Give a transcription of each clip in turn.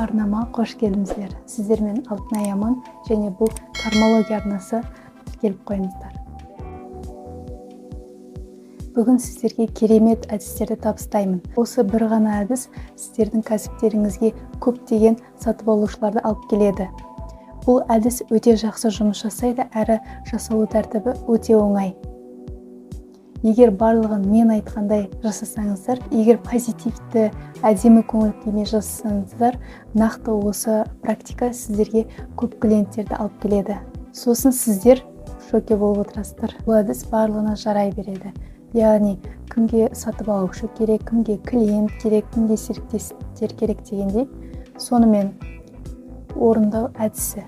арнама қош келдіңіздер. Сіздермен Алтынай Аман және бұл кармология арнасы. Келіп қойыңыздар. Бүгін сіздерге керемет әдістерді табыстаймын. Осы бір ғана әдіс сіздердің кәсіптеріңізге көптеген сатып алушыларды алып келеді. Бұл әдіс өте жақсы жұмыс жасайды, әрі жасалу тәртібі өте оңай. Егер барлығын мен айтқандай жасасаңыздар, егер позитивті, әдемі көңіл күймен жасасаңыздар, нақты осы практика сіздерге көп клиенттерді алып келеді. Сосын сіздер шоке болып отырасыздар. Бұл әдіс барлығына жарай береді. Яғни кімге сатып алушы керек, кімге клиент керек, кімге серіктестер керек дегендей, сонымен орындау әдісі.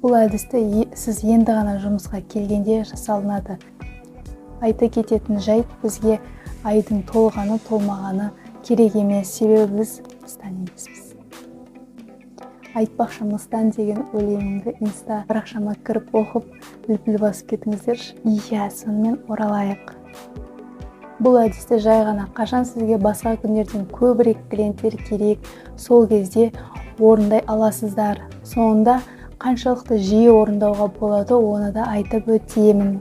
Бұл әдісті сіз енді ғана жұмысқа келгенде жасалынады. Айта кететін жайт, бізге айдың толғаны, толмағаны керек емес, себебі біз мыстан емеспіз. Айтпақшы, мыстан деген өлеңімді инста парақшама кіріп оқып, үлпіл басып кетіңіздерші. Иә, сонымен оралайық. Бұл әдісті жай ғана қашан сізге басқа күндерден көбірек клиенттер керек, сол кезде орындай аласыздар. Соңында қаншалықты жиі орындауға болады, оны да айтып өтемін.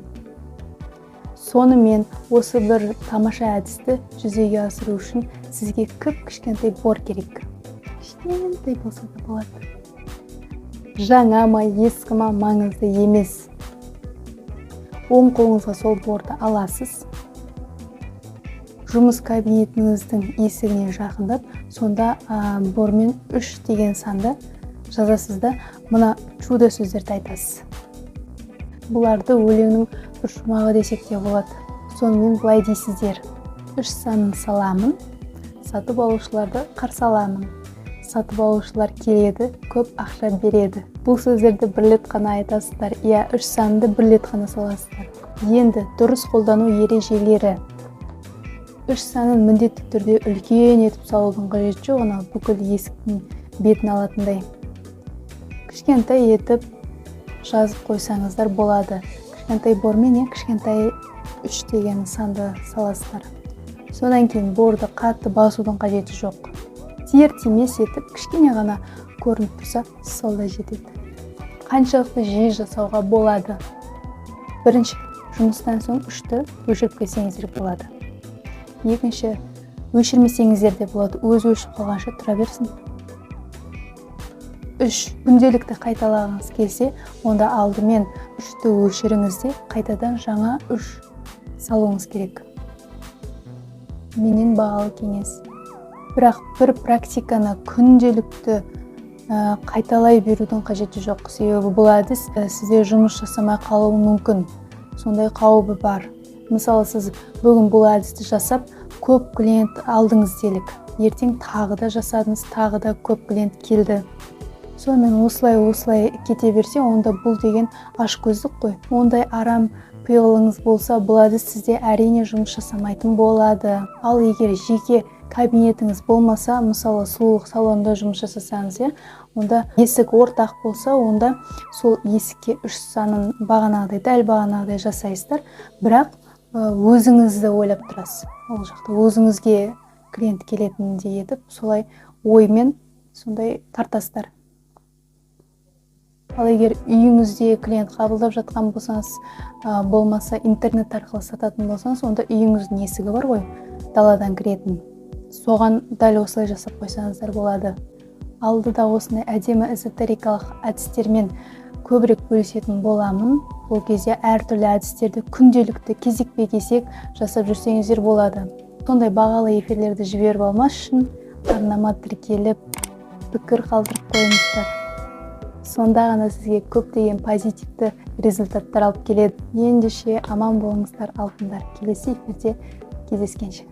Сонымен осы бір тамаша әдісті жүзеге асыру үшін сізге кішкентай бор керек. Кішкентай болса да болады. Жаңа ма, ескі ма маңызды емес. Оң қолыңызға сол борды аласыз. Жұмыс кабинетіңіздің есігіне жақындап, сонда бормен 3 деген санды жазасыз да, мына чудо сөздерді айтасыз. Бұларды өлеңнің бір шумағы десек те болады. Сонымен былай дейсіздер: 3 санын саламын, сатып алушыларды қарсы аламын. Сатып алушылар келеді, көп ақша береді. Бұл сөздерді бір рет қана айтасыздар. Иә, 3 санды бір рет қана саласыздар. Енді дұрыс қолдану ережелері. 3 санын міндетті түрде үлкен етіп салудың қажеті жоқ, оны бүкіл есіктің бетін алатындай. Кішкентай етіп жазып қойсаңыздар болады. Кішкентай бормен, кішкентай 3 деген санды саласыздар. Содан кейін борды қатты басудың қажеті жоқ. Тиер-тимес етіп, кішкене ғана көрініп тұрса, сол да жетеді. Қаншалықты жиі жасауға болады. Бірінші, жұмыстан соң 3-ті өшіріп келсеңіздер болады. Екінші, өшірмесеңіздер де болады, өзі өшіп қалғанша тұра берсін. 3. Күнделікті қайталағыңыз келсе, онда алдымен 3-ті өшіріңізде, қайтадан жаңа 3 салуыңыз керек. Менен бағалы кеңес. Бірақ бір практиканы күнделікті қайталай берудің қажеті жоқ. Себебі бұл әдіс сізде жұмыс жасамай қалуы мүмкін. Сондай қаупі бар. Мысалы, сіз бүгін бұл әдісті жасап, көп клиент алдыңыз делік. Ертең тағы да жасадыңыз, тағы да көп клиент келді. Сонымен осылай кете берсе, онда бұл деген ашкөздік қой. Ондай арам пиғылыңыз болса, бұл әдіс сізде әрине жұмыс жасамайтын болады. Ал егер жеке кабинетіңіз болмаса, мысалы сұлулық салонында жұмыс жасасаңыз, онда есік ортақ болса, онда сол есікке 3 санын дәл бағанағыдай жасайсыздар. Бірақ өзіңізді ойлап тұрасыз. Ол жақта өзіңізге клиент келетіндей етіп, солай оймен сондай тартасыздар. Ал егер үйіңізде клиент қабылдап жатқан болсаңыз, болмаса интернет арқылы сататын болсаңыз, онда үйіңіздің есігі бар ғой, даладан кіретін. Соған дәл осылай жасап қойсаңыздар болады. Алдыда осындай әдемі эзотерикалық әдістермен көбірек бөлісетін боламын. Ол кезде әртүрлі әдістерді күнделікті кезекпе-кезек жасап жүрсеңіздер болады. Сондай бағалы эфирлерді жіберіп алмас үшін арнама тіркеліп, пікір қалдырып қойыңыздар. Сонда ғана сізге көптеген позитивті результаттар алып келеді. Ендеше аман болыңыздар, алтындар. Келесі эфирде кездескенше.